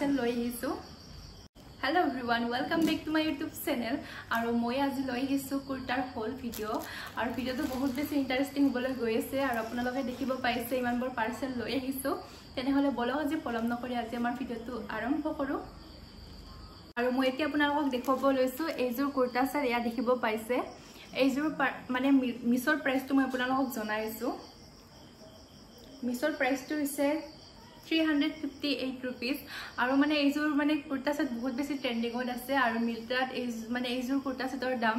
পাৰ্সেল লৈ আহিছো Hello everyone, welcome back to my YouTube channel. আৰু মই আজি লৈ আহিছো কুৰ্তাৰ হোল ভিডিও আৰু ভিডিওটো বহুত বেছি ইন্টাৰেষ্টিং হ'বলৈ গৈ আছে আৰু আপোনালোকে দেখিব পাইছে ইমানবোৰ পাৰ্সেল লৈ আহিছো তেনেহলে বলক আজি পলম নকৰি আজি আমাৰ ভিডিওটো আৰম্ভ কৰো আৰু মই এতিয়া আপোনালোকক দেখাব লৈছো এইযোৰ কুৰ্তা স্যাৰ ইয়া দেখিব পাইছে এইযোৰ মানে মিছৰ প্ৰাইচটো মই আপোনালোকক জনাইছো মিছৰ প্ৰাইচটো হৈছে 358 rupees আৰু মানে এইযোৰ মানে কুৰ্তা সেট বহুত বেছি ট্ৰেন্ডিং হৈ আছে আৰু মিল্ট্ৰাত মানে এইযোৰ কুৰ্তা সেটৰ দাম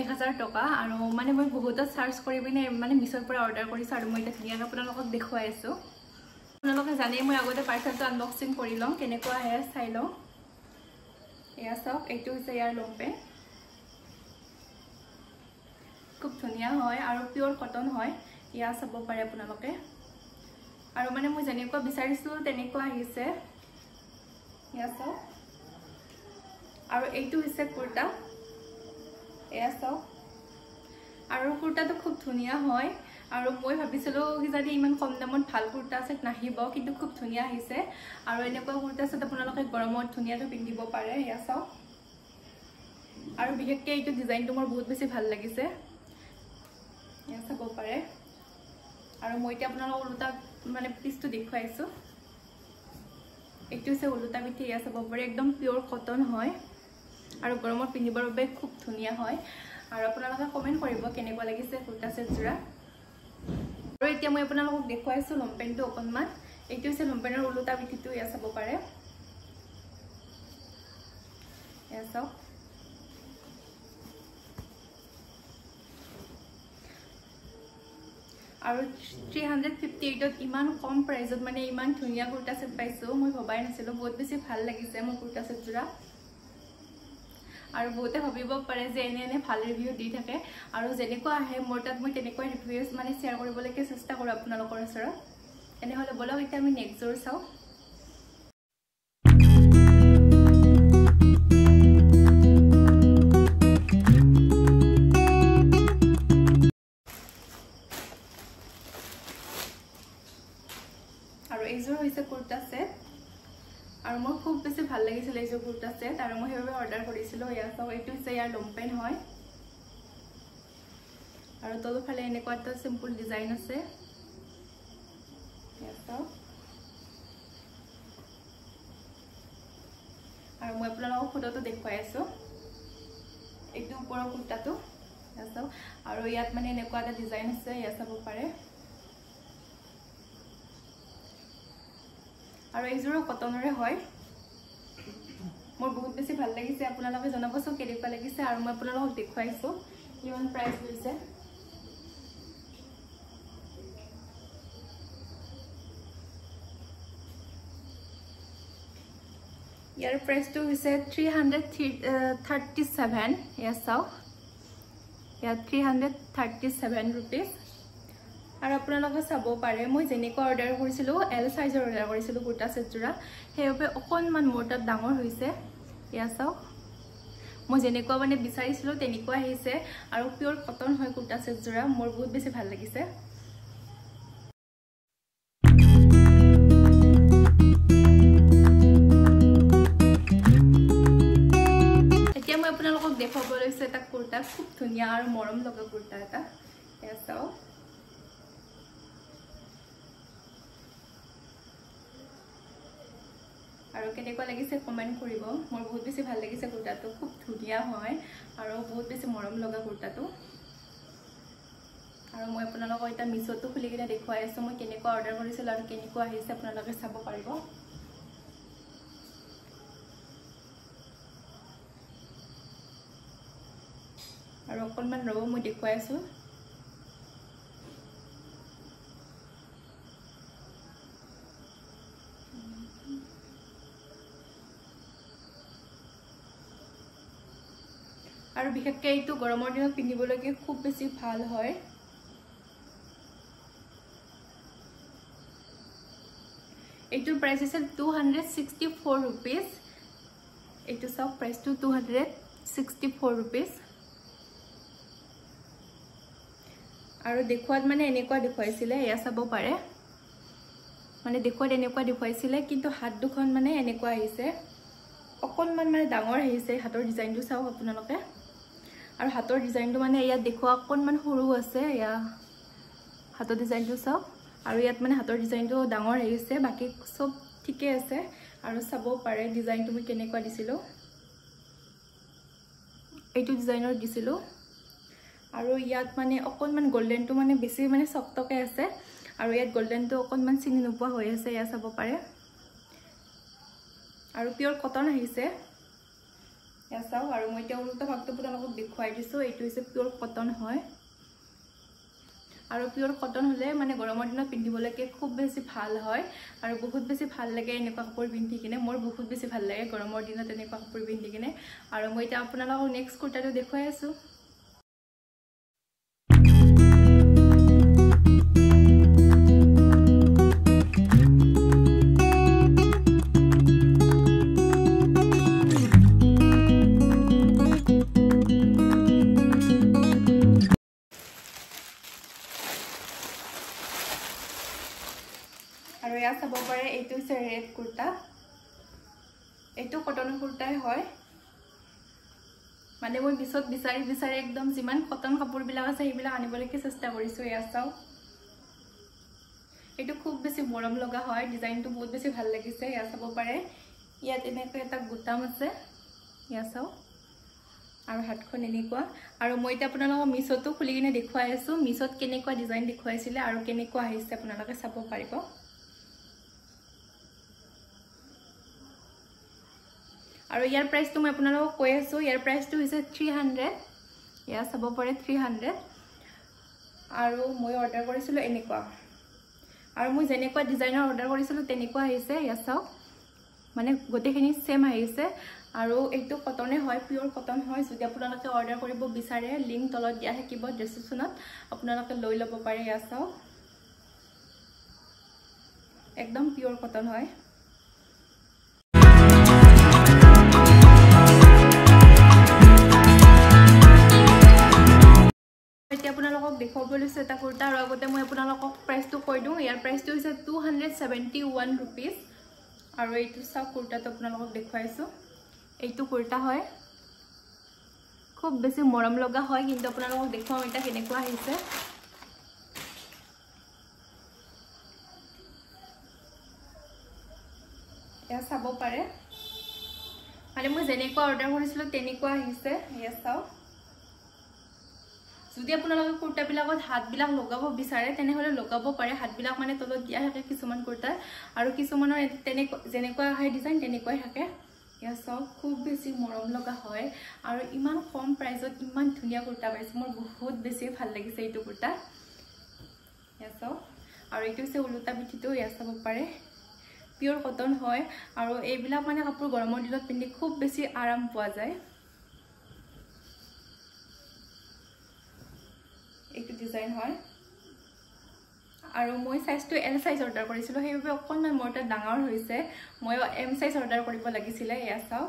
1000 টকা আৰু মানে মই বহুত সাৰ্চ কৰি পিনে মানে মিছৰ পৰা অৰ্ডাৰ কৰিছো আৰু মই এটা ধুনীয়াকৈ আপোনালোকক দেখুৱাই আছো আপোনালোকে জানে মই আগতে পাৰ্সেলটো আনবক্সিং কৰি লম কেনেকুৱা আহে চাই লওঁ এয়া চাওক এইটো হৈছে ইয়াৰ লম্পে খুব ধুনীয়া হয় আৰু পিওৰ কটন হয় ইয়া চাব পাৰে আপোনালোকে আৰু মানে মই যেনেকুৱা বিচাৰিছো তেনেকুৱা আহিছে ইয়া চাওক আৰু এইটো হৈছে কুৰ্তা এয়া চাওক আৰু কুৰ্তাটো খুব ধুনীয়া হয় আৰু মই ভাবিছিলো কি যদি ইমান কম দামত ভাল কুৰ্তা সেট নাহিব কিন্তু খুব ধুনীয়া আহিছে আৰু এনেকুৱা কুৰ্তা সেট আপোনালোকে গৰমত ধুনীয়াকৈ পিন্ধিব পাৰে ইয়া চাওক আৰু বিশেষকৈ এইটো ডিজাইনটো মোৰ বহুত বেছি ভাল লাগিছে ইয়া চাব পাৰে আৰু মই এতিয়া আপোনালোকক উলটা মানে পিছটো দেখুৱাইছো এইটো হৈছে উলটা পিঠি ইয়া চাব পাৰে একদম পিওৰ কটন হয় আৰু গৰমত পিন্ধিবৰ বাবে খুব ধুনীয়া হয় আৰু আপোনালোকে কমেন্ট কৰিব কেনেকুৱা লাগিছে কুৰ্তা সেট জোৰা আৰু এতিয়া মই আপোনালোকক দেখুৱাইছো লম্পেনটো অকনমান এইটো হৈছে লম্পেনৰ উলটা পিঠিটো ইয়া চাব পাৰে ইয়া চাওক আৰু 358ত ইমান কম প্ৰাইজত মানে ইমান ধুনীয়া কুৰ্তা সেট পাইছো মই ভবাই নাছিলো বহুত বেছি ভাল লাগিছে মোৰ কুৰ্তা সেট জোৰা আৰু বহুতে ভাবিব পাৰে যে এনে ভাল ৰিভিউ দি থাকে আৰু যেনেকুৱা আহে মোৰ তাত মই তেনেকুৱা ৰিভিউজ মানে শেয়াৰ কৰিবলৈকে চেষ্টা কৰো আপোনালোকৰ ওচৰত এনেহলে বলক এতিয়া আমি নেক্সট জোৰ চাও আৰু এইযোৰ হৈছে কুৰ্তা সেট আৰু মই খুব বেছি ভাল লাগিছিল এইযোৰ কুৰ্তা সেট আৰু মই হেবে অৰ্ডাৰ কৰিছিলো ইয়া চাও এইটো হৈছে ইয়াৰ লম্পেন হয় আৰু তলফালে এনেকুৱা এটা সিম্পল ডিজাইন আছে ইয়া চাও আৰু মই আপোনালোকক ফটোটো দেখুৱাই আছো এইটো ওপৰৰ কুৰ্তাটো ইয়া চাও আৰু ইয়াত মানে এনেকুৱা এটা ডিজাইন আছে ইয়া চাব পাৰে আৰু এইযোৰ কটনৰে হয় মোৰ বহুত বেছি ভাল লাগিছে আপোনালোকে জনাবচোন কেনেকুৱা লাগিছে আৰু মই আপোনালোকক দেখুৱাইছো কিমান প্ৰাইস লৈছে ইয়াৰ প্ৰাইসটো হৈছে 337 ইয়া চাও ইয়াত 337 rupees আৰু আপোনালোকে চাব পাৰে মই যেনেকুৱা অৰ্ডাৰ কৰিছিলো এল সাইজৰ অৰ্ডাৰ কৰিছিলো কুৰ্তা সেট জোৰা হেবে অকনমান মোৰ তাত ডাঙৰ হৈছে ইয়া চাওক মই যেনেকুৱা মানে বিচাৰিছিলো তেনেকুৱা আহিছে আৰু পিওৰ কটন হয় কুৰ্তা সেট জোৰা মোৰ বহুত বেছি ভাল লাগিছে এতিয়া মই আপোনালোকক দেখাব লৈছো এটা কুৰ্তা খুব ধুনীয়া আৰু মৰম লগা কুৰ্তা এটা ইয়া চাওক আৰু কেনেকুৱা লাগিছে কমেন্ট কৰিব মোৰ বহুত বেছি ভাল লাগিছে কুৰ্তাটো খুব ধুনীয়া হয় আৰু বহুত বেছি মৰম লগা কুৰ্তাটো আৰু মই আপোনালোকক এটা মিছটো খুলি কিনে দেখুৱাই আছো মই কেনেকুৱা অৰ্ডাৰ কৰিছিল আৰু কেনেকুৱা আহিছে আপোনালোকে চাব পাৰিব আৰু অকনমান ৰব মই দেখুৱাই আছো আৰু বিশেষকৈ এইটো গৰমৰ দিনত পিন্ধিবলৈকে খুব বেছি ভাল হয় এইটোৰ প্ৰাইস আছে 264 rupees এইটো চাওক প্ৰাইসটো 264 rupees আৰু দেখুৱাত মানে এনেকুৱা দেখুৱাইছিলে এয়া চাব পাৰে মানে দেখুৱাত এনেকুৱা দেখুৱাইছিলে কিন্তু হাত দুখন মানে এনেকুৱা আহিছে অকণমান মানে ডাঙৰ আহিছে হাতৰ ডিজাইনটো চাওক আপোনালোকে আৰু হাতৰ ডিজাইনটো মানে ইয়াত দেখুৱা অকণমান সৰু আছে ইয়া হাতৰ ডিজাইনটো চাওক আৰু ইয়াত মানে হাতৰ ডিজাইনটো ডাঙৰ আহিছে বাকি সব ঠিকে আছে আৰু চাব পাৰে ডিজাইনটো মই কেনেকুৱা দিছিলো এইটো ডিজাইনৰ দিছিলো আৰু ইয়াত মানে অকণমান গোল্ডেনটো মানে বেছি মানে সফ্টকে আছে আৰু ইয়াত গোল্ডেনটো অকণমান চিনি নোপোৱা হৈ আছে ইয়া চাব পাৰে আৰু পিওৰ কটন আহিছে ইয়া চাও আৰু মই এতিয়া উল্টা ভাগটো আপোনালোকক দেখুৱাই দিছো এইটো হৈছে পিওৰ কটন হয় আৰু পিওৰ কটন হলে মানে গৰমৰ দিনত পিন্ধিবলৈকে খুব বেছি ভাল হয় আৰু বহুত বেছি ভাল লাগে এনেকুৱা কাপোৰ পিন্ধি কিনে মোৰ বহুত বেছি ভাল লাগে গৰমৰ দিনত এনেকুৱা কাপোৰ পিন্ধি কিনে আৰু মই এতিয়া আপোনালোকক নেক্সট কুৰ্তাটো দেখুৱাই আছো আৰু ইয়া চাব পাৰে এইটো হৈছে ৰেড কুৰ্তা এইটো কটনৰ কুৰ্তাই হয় মানে মই বিছত বিচাৰি একদম যিমান কটন কাপোৰ বিলাক আছে সেইবিলাক আনিবলৈকে চেষ্টা কৰিছো ইয়া চাও এইটো খুব বেছি মৰম লগা হয় ডিজাইনটো বহুত বেছি ভাল লাগিছে ইয়া চাব পাৰে ইয়াত এনেকৈ এটা গুটাম আছে ইয়া চাও আৰু হাতখন এনেকুৱা আৰু মই এতিয়া আপোনালোকক মিছতো খুলি কিনে দেখুৱাই আছো মিছত কেনেকুৱা ডিজাইন দেখুৱাইছিলে আৰু কেনেকুৱা আহিছে আপোনালোকে চাব পাৰিব আৰু ইয়াৰ প্ৰাইসটো মই আপোনালোকক কৈ আছো ইয়াৰ প্ৰাইসটো হৈছে 300 ইয়া চাব পাৰে 300 আৰু মই অৰ্ডাৰ কৰিছিলো এনেকুৱা আৰু মই যেনেকুৱা ডিজাইনৰ অৰ্ডাৰ কৰিছিলো তেনেকুৱা আহিছে ইয়া চাওক মানে গোটেইখিনি সেম আহিছে আৰু এইটো কটনে হয় পিওৰ কটন হয় যদি আপোনালোকে অৰ্ডাৰ কৰিব বিচাৰে লিংক তলত দিয়া থাকিব ডেসক্ৰিপচনত আপোনালোকে লৈ ল'ব পাৰে ইয়া চাওক একদম পিওৰ কটন হয় আপোনালোকক দেখুৱাব লৈছে এটা কুৰ্তা আৰু আগতে মই আপোনালোকক প্ৰাইসটো কৈ দিওঁ ইয়াৰ প্ৰাইসটো হৈছে 271 रुपीस আৰু এইটো চাওক কুৰ্তাটো আপোনালোকক দেখুৱাইছো এইটো কুৰ্তা হয় খুব বেছি মৰম লগা হয় কিন্তু আপোনালোকক দেখুৱাম এটা কেনেকুৱা আহিছে ইয়া চাব পাৰে মানে মই যেনেকুৱা অৰ্ডাৰ কৰিছিলো তেনেকুৱা আহিছে ইয়া চাওক যদি আপোনালোকে কুৰ্তা বিলাকত হাত বিলাক লগাব বিচাৰে তেনেহলে লগাব পাৰে হাত বিলাক মানে তলত দিয়া থাকে কিছুমান কুৰ্তা আৰু কিছুমানৰ যেনেকুৱা হয় ডিজাইন তেনেকুৱাই থাকে ইয়া চাওক খুব বেছি মৰম লগা হয় আৰু ইমান কম প্ৰাইসত ইমান ধুনীয়া কুৰ্তা পাইছো মোৰ বহুত বেছি ভাল লাগিছে এইটো কুৰ্তা ইয়া চাওক আৰু এইটো হৈছে উলুটা পিঠিটো ইয়া চাব পাৰে পিওৰ কটন হয় আৰু এইবিলাক মানে কাপোৰ গৰমৰ দিনত পিন্ধি খুব বেছি আৰাম পোৱা যায় এইটো ডিজাইন হয় আৰু মই সাইজটো এল সাইজ অৰ্ডাৰ কৰিছিলো সেইবাবে অকণমান মোৰ এটা ডাঙৰ হৈছে মই এম সাইজ অৰ্ডাৰ কৰিব লাগিছিলে ইয়া চাও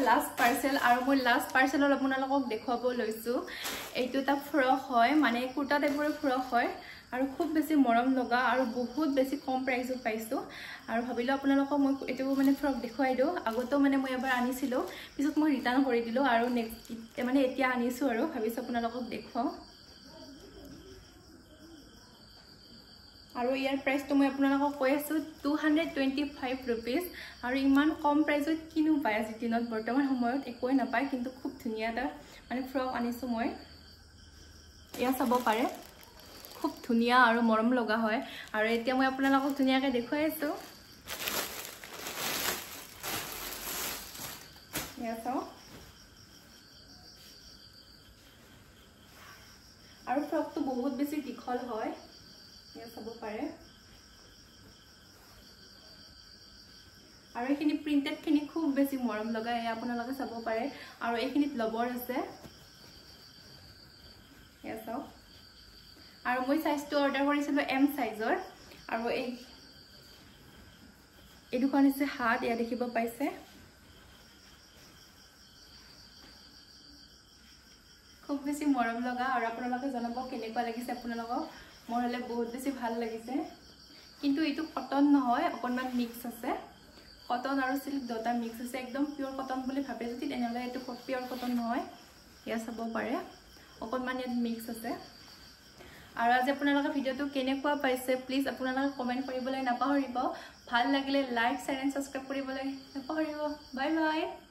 লাস্ট পাৰ্সেল আৰু মই লাস্ট পাৰ্সেলৰ আপোনালোকক দেখুৱাব লৈছো এইটো এটা ফ্ৰক হয় মানে কুৰ্তা টাইপৰ ফ্ৰক হয় আৰু খুব বেছি মৰম লগা আৰু বহুত বেছি কম প্ৰাইসত পাইছো আৰু ভাবিলো আপোনালোকক মই এটো মানে ফ্ৰক দেখুৱাই দিও আগতো মানে মই এবাৰ আনিছিলো পিছত মই ৰিটাৰ্ন কৰি দিলো আৰু নেক্সট মানে এতিয়া আনিছো আৰু ভাবিছো আপোনালোকক দেখুৱাও আৰু ইয়াৰ প্ৰাইসটো মই আপোনালোকক কৈ আছো 225 रुपीस আৰু ইমান কম প্ৰাইসত কিনো পায় আজি দিনত বৰ্তমান সময়ত একোই নাপায় কিন্তু খুব ধুনীয়া এটা মানে ফ্ৰক আনিছো মই ইয়া চাব পাৰে খুব ধুনীয়া আৰু মৰম লগা হয় আৰু এতিয়া মই আপোনালোকক ধুনীয়াকৈ দেখুৱাই আছো ইয়া চাও আৰু ফ্ৰকটো বহুত বেছি দীঘল হয় ইয়া চাব পাৰে আৰু এইখিনি প্ৰিন্টেডখিনি খুব বেছি মৰম লগা এয়া আপোনালোকে চাব পাৰে আৰু এইখিনিত লবৰ আছে এয়া চাওক আৰু মই সাইজটো অৰ্ডাৰ কৰিছিলো এম সাইজৰ আৰু এই দুখন আছে হাত এয়া দেখিব পাইছে খুব বেছি মৰম লগা আৰু আপোনালোকে জনাব কেনেকুৱা লাগিছে আপোনালোকক মোৰ হলে বহুত বেছি ভাল লাগিছে কিন্তু এইটো কটন নহয় অকনমান মিক্স আছে কটন আৰু সিল্ক দুটা মিক্স আছে একদম পিওর কটন বুলি ভাবে যদি তেনেহলে এইটো পিওর কটন নহয় ইয়া চাব পাৰে অকনমান ইয়াত মিক্স আছে আৰু আজি আপোনালোকে ভিডিওটো কেনেকুৱা পাইছে প্লিজ আপোনালোকে কমেন্ট কৰিবলৈ নাপাহৰিব ভাল লাগিলে লাইক শেয়াৰ এণ্ড সাবস্ক্ৰাইব কৰিবলৈ নাপাহৰিব বাই বাই